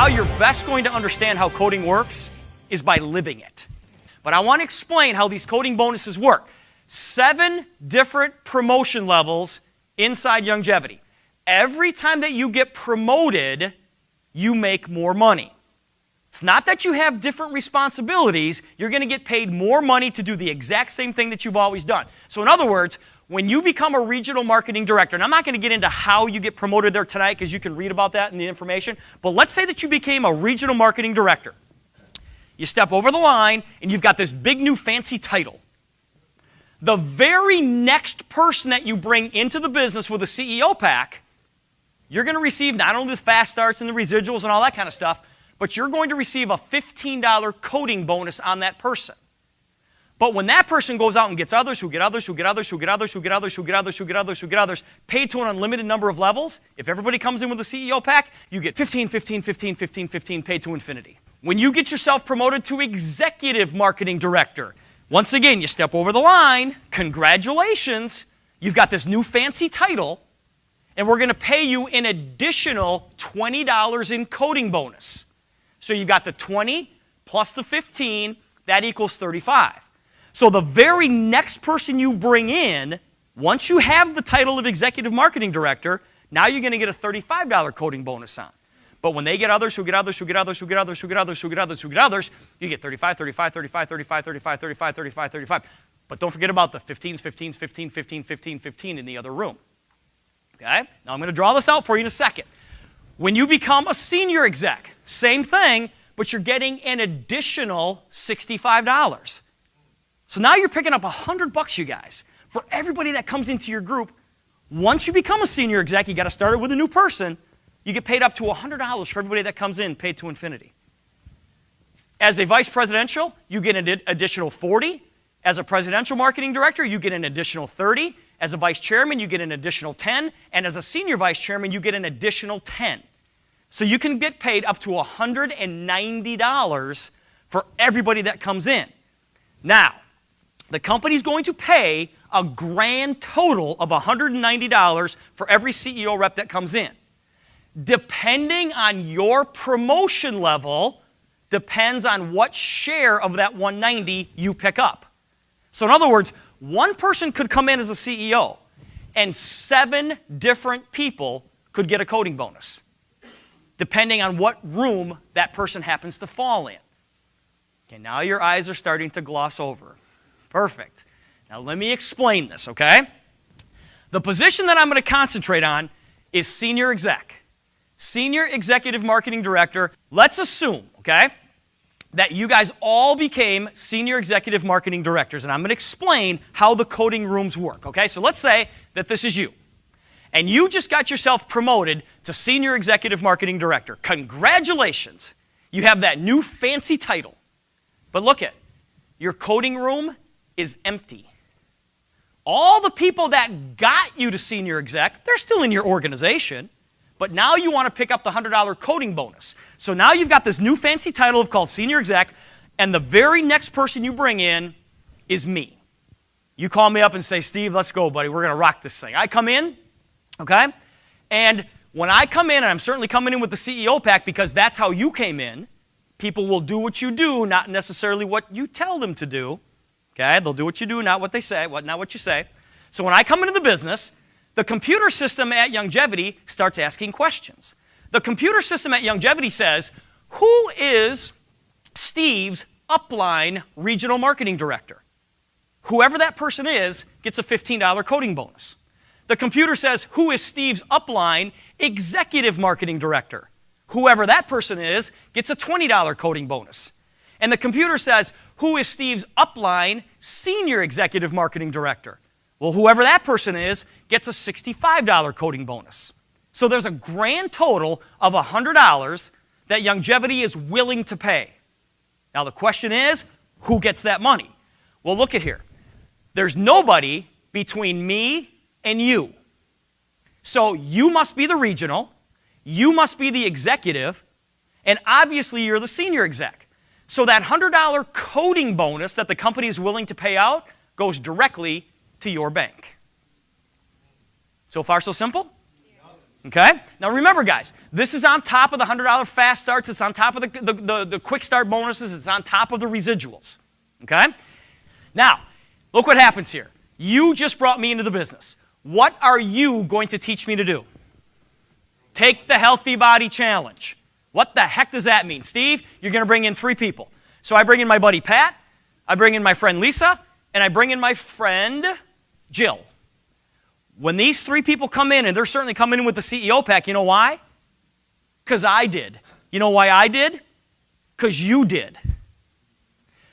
how you're best going to understand how coding works is by living it. But I want to explain how these coding bonuses work. 7 different promotion levels inside Youngevity. Every time that you get promoted, you make more money. It's not that you have different responsibilities. You're going to get paid more money to do the exact same thing that you've always done. So in other words, when you become a regional marketing director, and I'm not going to get into how you get promoted there tonight because you can read about that in the information, but let's say that you became a regional marketing director. You step over the line and you've got this big new fancy title. The very next person that you bring into the business with a CEO pack, you're going to receive not only the fast starts and the residuals and all that kind of stuff, but you're going to receive a $15 coding bonus on that person. But when that person goes out and gets others, who get others, who get others, who get others, who get others, who get others, who get others, who get others, paid to an unlimited number of levels, if everybody comes in with a CEO pack, you get 15, 15, 15, 15, 15, paid to infinity. When you get yourself promoted to executive marketing director, once again, you step over the line, congratulations, you've got this new fancy title, and we're going to pay you an additional $20 in coding bonus. So you've got the 20 plus the 15, that equals 35. So the very next person you bring in, once you have the title of Executive Marketing Director, now you're going to get a $35 coding bonus on. But when they get others, who get others, who get others, who get others, who get others, who get others, who get others, you get 35, 35, 35, 35, 35, 35, 35, 35. But don't forget about the 15s, 15s, 15, 15, 15, 15 in the other room. Okay? Now I'm going to draw this out for you in a second. When you become a senior exec, same thing, but you're getting an additional $65. So now you're picking up $100, you guys. For everybody that comes into your group, once you become a senior exec, you got to start it with a new person, you get paid up to $100 for everybody that comes in, paid to infinity. As a vice presidential, you get an additional 40. As a presidential marketing director, you get an additional 30. As a vice chairman, you get an additional 10. And as a senior vice chairman, you get an additional 10. So you can get paid up to $190 for everybody that comes in. Now, the company's going to pay a grand total of $190 for every CEO rep that comes in. Depending on your promotion level, depends on what share of that $190 you pick up. So in other words, one person could come in as a CEO, and 7 different people could get a coding bonus, depending on what room that person happens to fall in. Okay, now your eyes are starting to gloss over. Perfect. Now let me explain this, okay? The position that I'm going to concentrate on is senior exec. Senior executive marketing director. Let's assume, okay, that you guys all became senior executive marketing directors, and I'm going to explain how the coding rooms work, okay? So let's say that this is you, and you just got yourself promoted to senior executive marketing director. Congratulations. You have that new fancy title. But look at, your coding room is empty. All the people that got you to senior exec, they're still in your organization, but now you want to pick up the $100 coding bonus. So now you've got this new fancy title called senior exec, and the very next person you bring in is me. You call me up and say, Steve, let's go, buddy. We're going to rock this thing. I come in, okay? And when I come in, and I'm certainly coming in with the CEO pack because that's how you came in, people will do what you do, not necessarily what you tell them to do. Okay? They'll do what you do, not what they say, not what you say. So when I come into the business, the computer system at Youngevity starts asking questions. The computer system at Youngevity says, who is Steve's upline regional marketing director? Whoever that person is gets a $15 coding bonus. The computer says, who is Steve's upline executive marketing director? Whoever that person is gets a $20 coding bonus. And the computer says, who is Steve's upline senior executive marketing director? Well, whoever that person is gets a $65 coding bonus. So there's a grand total of $100 that Youngevity is willing to pay. Now the question is, who gets that money? Well, look at here. There's nobody between me and you. So you must be the regional, you must be the executive, and obviously you're the senior exec. So that $100 coding bonus that the company is willing to pay out goes directly to your bank. So far, so simple? Okay? Now remember, guys, this is on top of the $100 fast starts. It's on top of the quick start bonuses. It's on top of the residuals. Okay? Now, look what happens here. You just brought me into the business. What are you going to teach me to do? Take the Healthy Body Challenge. What the heck does that mean? Steve, you're going to bring in 3 people. So I bring in my buddy Pat, I bring in my friend Lisa, and I bring in my friend Jill. When these 3 people come in, and they're certainly coming in with the CEO pack, you know why? Because I did. You know why I did? Because you did.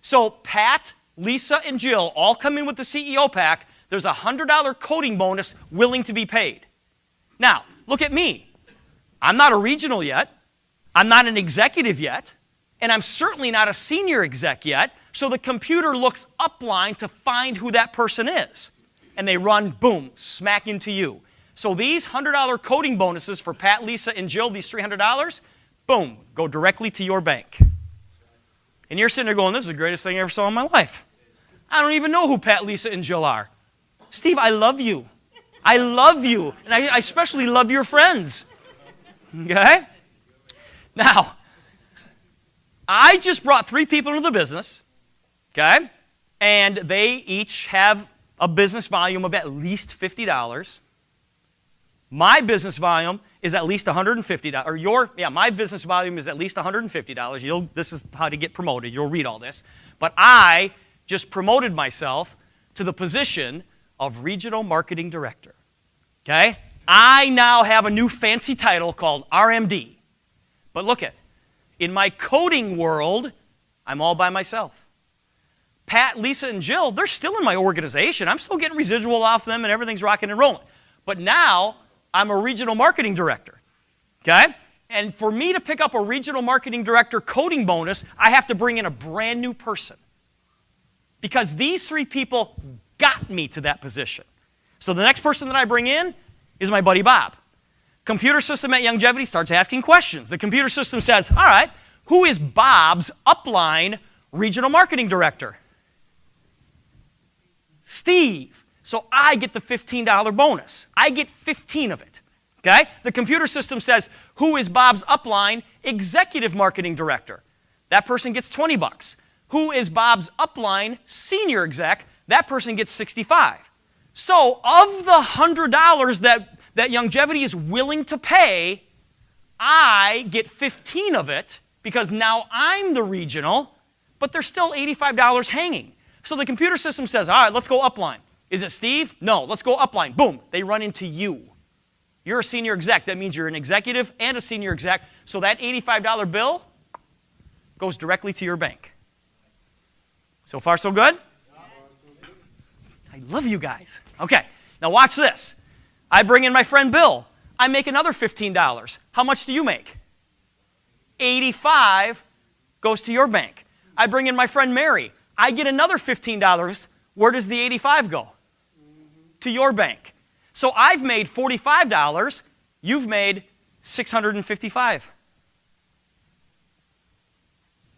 So Pat, Lisa, and Jill all come in with the CEO pack. There's a $100 coding bonus willing to be paid. Now, look at me. I'm not a regional yet. I'm not an executive yet. And I'm certainly not a senior exec yet. So the computer looks upline to find who that person is. And they run, boom, smack into you. So these $100 coding bonuses for Pat, Lisa, and Jill, these $300, boom, go directly to your bank. And you're sitting there going, this is the greatest thing I ever saw in my life. I don't even know who Pat, Lisa, and Jill are. Steve, I love you. I love you. And I especially love your friends. Okay? Now, I just brought 3 people into the business, okay? And they each have a business volume of at least $50. My business volume is at least $150. Or my business volume is at least $150. This is how to get promoted. You'll read all this. But I just promoted myself to the position of Regional Marketing Director. Okay? I now have a new fancy title called RMD. But look at, in my coding world, I'm all by myself. Pat, Lisa, and Jill, they're still in my organization. I'm still getting residual off them and everything's rocking and rolling. But now, I'm a regional marketing director. Okay? And for me to pick up a regional marketing director coding bonus, I have to bring in a brand new person. Because these 3 people got me to that position. So the next person that I bring in is my buddy Bob. Computer system at Youngevity starts asking questions. The computer system says, all right, who is Bob's upline regional marketing director? Steve. So I get the $15 bonus. I get 15 of it. Okay? The computer system says, who is Bob's upline executive marketing director? That person gets 20 bucks. Who is Bob's upline senior exec? That person gets 65. So of the $100 that Youngevity is willing to pay, I get 15 of it because now I'm the regional, but there's still $85 hanging. So the computer system says, all right, let's go upline. Is it Steve? No, let's go upline. Boom, they run into you. You're a senior exec. That means you're an executive and a senior exec. So that $85 bill goes directly to your bank. So far, so good? I love you guys. Okay, now watch this. I bring in my friend Bill. I make another $15. How much do you make? 85 goes to your bank. I bring in my friend Mary. I get another $15. Where does the 85 go? To your bank. So I've made $45. You've made $655.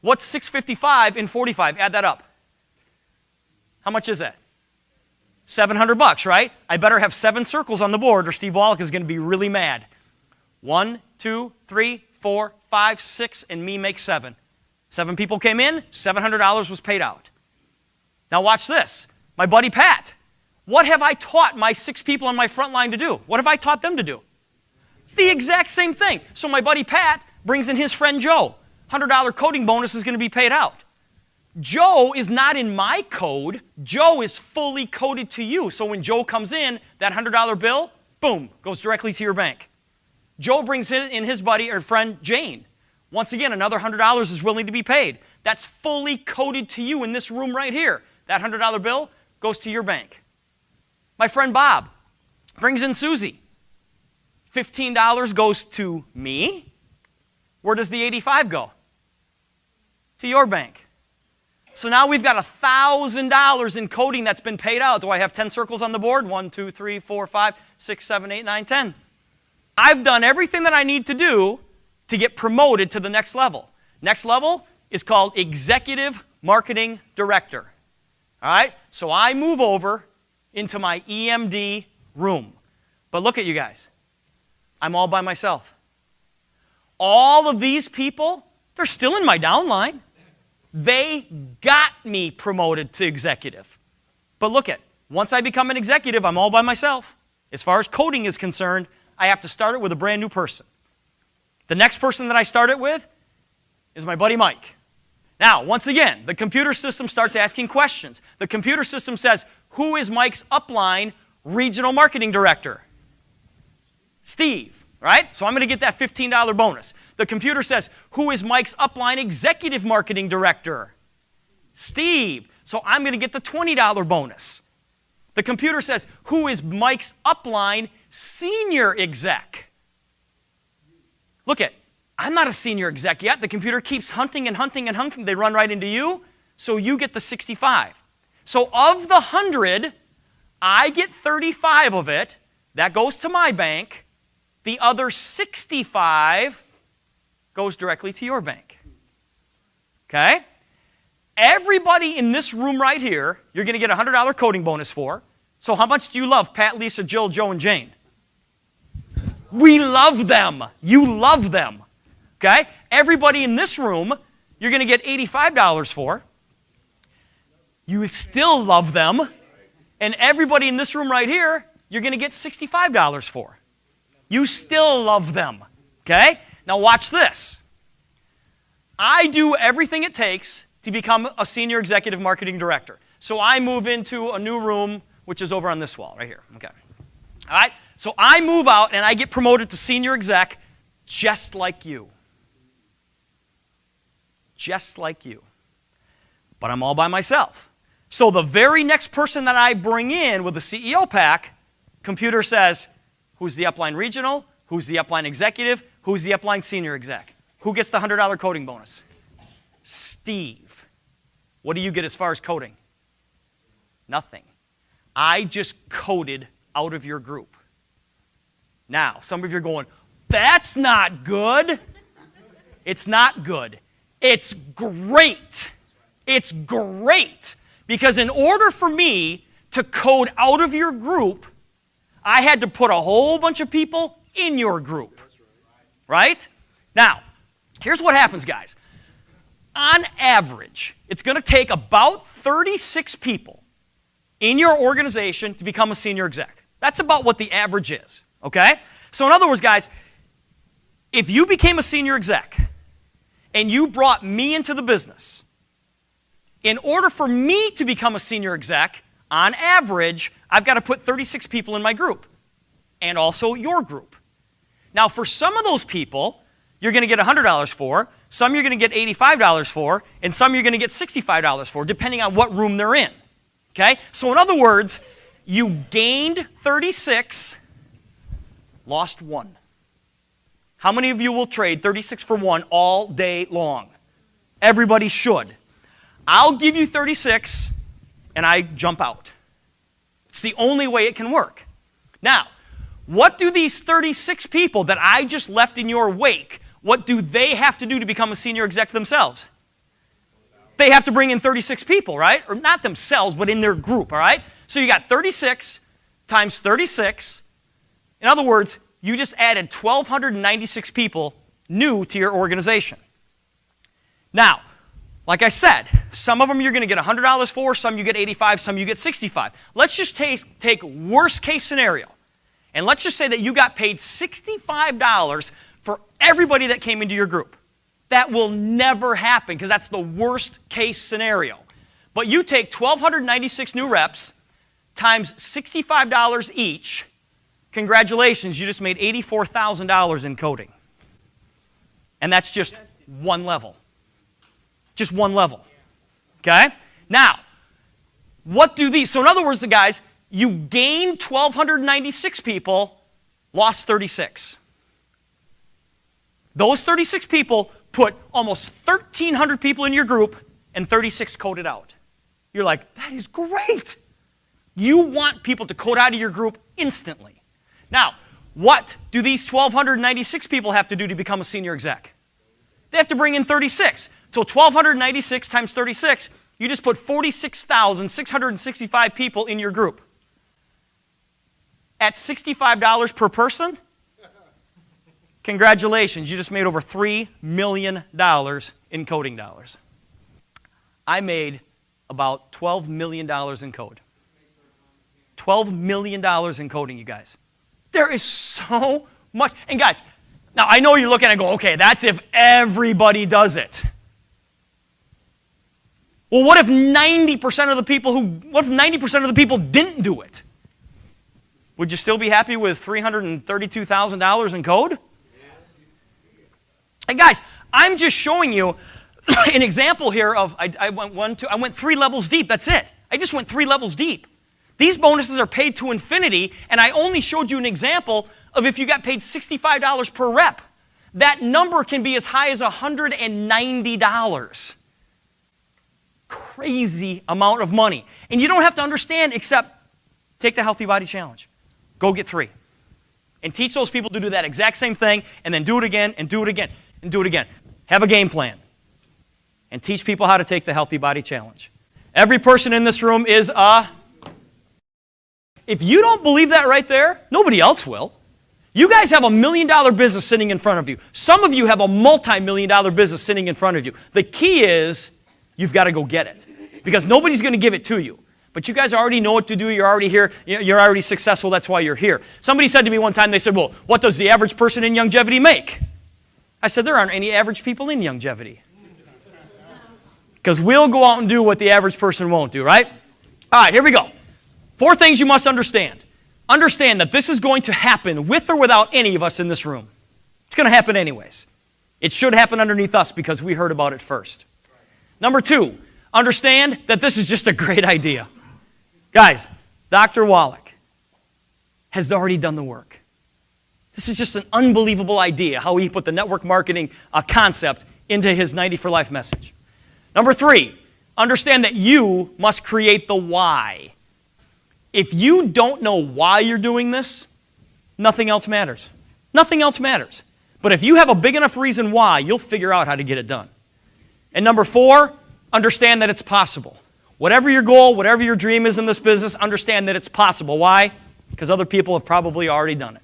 What's 655 in 45? Add that up. How much is that? 700 bucks, right? I better have 7 circles on the board or Steve Wallach is going to be really mad. 1, 2, 3, 4, 5, 6, and me make 7. 7 people came in, $700 was paid out. Now watch this. My buddy Pat. What have I taught my 6 people on my front line to do? What have I taught them to do? The exact same thing. So my buddy Pat brings in his friend Joe. $100 coding bonus is going to be paid out. Joe is not in my code. Joe is fully coded to you. So when Joe comes in, that $100 bill, boom, goes directly to your bank. Joe brings in his buddy or friend Jane. Once again, another $100 is willing to be paid. That's fully coded to you in this room right here. That $100 bill goes to your bank. My friend Bob brings in Susie. $15 goes to me. Where does the 85 go? To your bank. So now we've got $1,000 in coding that's been paid out. Do I have 10 circles on the board? 1, 2, 3, 4, 5, 6, 7, 8, 9, 10. I've done everything that I need to do to get promoted to the next level. Next level is called Executive Marketing Director. All right? So I move over into my EMD room. But look at you guys. I'm all by myself. All of these people, they're still in my downline. They got me promoted to executive. But look at, once I become an executive, I'm all by myself. As far as coding is concerned, I have to start it with a brand new person. The next person that I start it with is my buddy Mike. Now, once again, the computer system starts asking questions. The computer system says, who is Mike's upline regional marketing director? Steve, right? So I'm going to get that $15 bonus. The computer says, who is Mike's upline executive marketing director? Steve. So I'm going to get the $20 bonus. The computer says, who is Mike's upline senior exec? Look at, I'm not a senior exec yet. The computer keeps hunting and hunting and hunting. They run right into you, so you get the 65. So of the 100, I get 35 of it. That goes to my bank. The other 65 goes directly to your bank. Okay? Everybody in this room right here, you're going to get a $100 coding bonus for. So how much do you love Pat, Lisa, Jill, Joe, and Jane? We love them. You love them. Okay? Everybody in this room, you're going to get $85 for. You still love them. And everybody in this room right here, you're going to get $65 for. You still love them. Okay? Now watch this. I do everything it takes to become a senior executive marketing director. So I move into a new room, which is over on this wall right here. Okay. All right? So I move out and I get promoted to senior exec just like you. Just like you. But I'm all by myself. So the very next person that I bring in with the CEO pack, computer says, who's the upline regional? Who's the upline executive? Who's the upline senior exec? Who gets the $100 coding bonus? Steve. What do you get as far as coding? Nothing. I just coded out of your group. Now, some of you are going, that's not good. It's not good. It's great. It's great. Because in order for me to code out of your group, I had to put a whole bunch of people in your group. Right? Now, here's what happens, guys. On average, it's going to take about 36 people in your organization to become a senior exec. That's about what the average is. Okay? So in other words, guys, if you became a senior exec and you brought me into the business, in order for me to become a senior exec, on average, I've got to put 36 people in my group and also your group. Now, for some of those people, you're going to get $100 for, some you're going to get $85 for, and some you're going to get $65 for, depending on what room they're in. Okay? So in other words, you gained 36, lost 1. How many of you will trade 36 for 1 all day long? Everybody should. I'll give you 36, and I jump out. It's the only way it can work. Now, what do these 36 people that I just left in your wake, what do they have to do to become a senior exec themselves? They have to bring in 36 people, right? Or not themselves, but in their group, all right? So you got 36 times 36. In other words, you just added 1,296 people new to your organization. Now, like I said, some of them you're going to get $100 for, some you get 85, some you get 65. Let's just take worst case scenario. And let's just say that you got paid $65 for everybody that came into your group. That will never happen because that's the worst case scenario. But you take 1,296 new reps times $65 each. Congratulations, you just made $84,000 in coding. And that's just one level. Just one level. Okay? Now, what do these, so in other words, the guys, you gained 1,296 people, lost 36. Those 36 people put almost 1,300 people in your group and 36 coded out. You're like, that is great. You want people to code out of your group instantly. Now, what do these 1,296 people have to do to become a senior exec? They have to bring in 36. So 1,296 times 36, you just put 46,665 people in your group. At $65 per person, Congratulations, you just made over $3 million in coding dollars. I made about $12 million in code. $12 million in coding, you guys. There is so much. And guys, now I know you're looking and go, okay, that's if everybody does it. Well, what if 90% of the people didn't do it? Would you still be happy with $332,000 in code? Yes. And guys, I'm just showing you an example here of I went 3 levels deep. That's it. I just went 3 levels deep. These bonuses are paid to infinity, and I only showed you an example of if you got paid $65 per rep. That number can be as high as $190. Crazy amount of money. And you don't have to understand except take the Healthy Body Challenge. Go get 3. And teach those people to do that exact same thing, and then do it again, and do it again, and do it again. Have a game plan. And teach people how to take the Healthy Body Challenge. Every person in this room is a... If you don't believe that right there, nobody else will. You guys have $1 million business sitting in front of you. Some of you have a multi-million-dollar business sitting in front of you. The key is you've got to go get it because nobody's going to give it to you. But you guys already know what to do. You're already here. You're already successful. That's why you're here. Somebody said to me one time, they said, well, what does the average person in Youngevity make? I said, there aren't any average people in Youngevity. Because we'll go out and do what the average person won't do, right? All right, here we go. 4 things you must understand. Understand that this is going to happen with or without any of us in this room. It's going to happen anyways. It should happen underneath us because we heard about it first. Number 2, understand that this is just a great idea. Guys, Dr. Wallach has already done the work. This is just an unbelievable idea how he put the network marketing concept into his 90 for Life message. Number 3, understand that you must create the why. If you don't know why you're doing this, nothing else matters. Nothing else matters. But if you have a big enough reason why, you'll figure out how to get it done. And number 4, understand that it's possible. Whatever your goal, whatever your dream is in this business, understand that it's possible. Why? Because other people have probably already done it.